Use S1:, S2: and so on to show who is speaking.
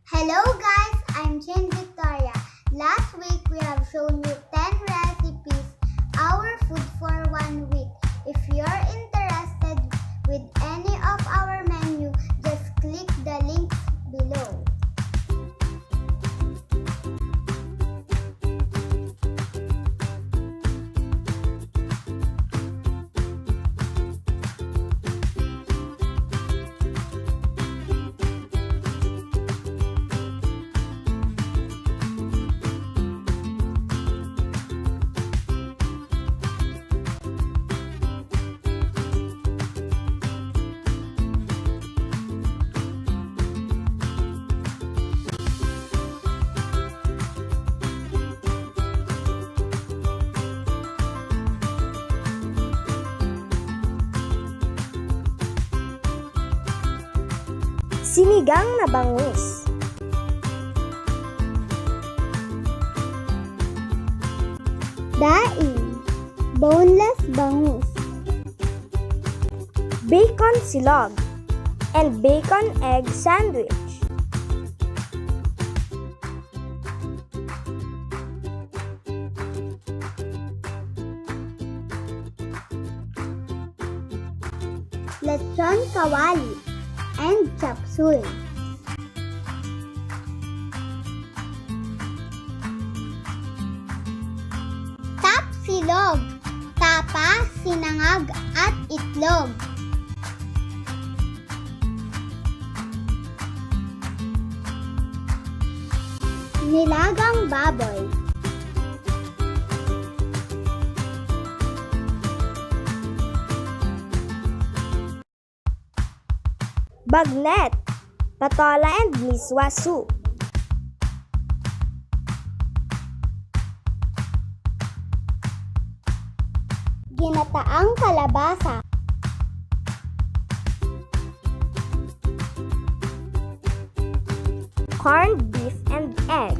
S1: Hello guys, I'm Jane Victoria. Last week we have shown you 10 recipes, our food for 1 week. If you're interested with any of our menu, just click the links below.
S2: Sinigang na bangus.
S1: Daing, boneless bangus.
S2: Baconsilog and bacon-egg sandwich.
S1: Lechon kawali and Chopsuey. Tapsilog, tapa, sinangag at itlog. Nilagang baboy.
S2: Bagnet, Patola and Misua soup.
S1: Ginataang kalabasa.
S2: Corned beef and egg.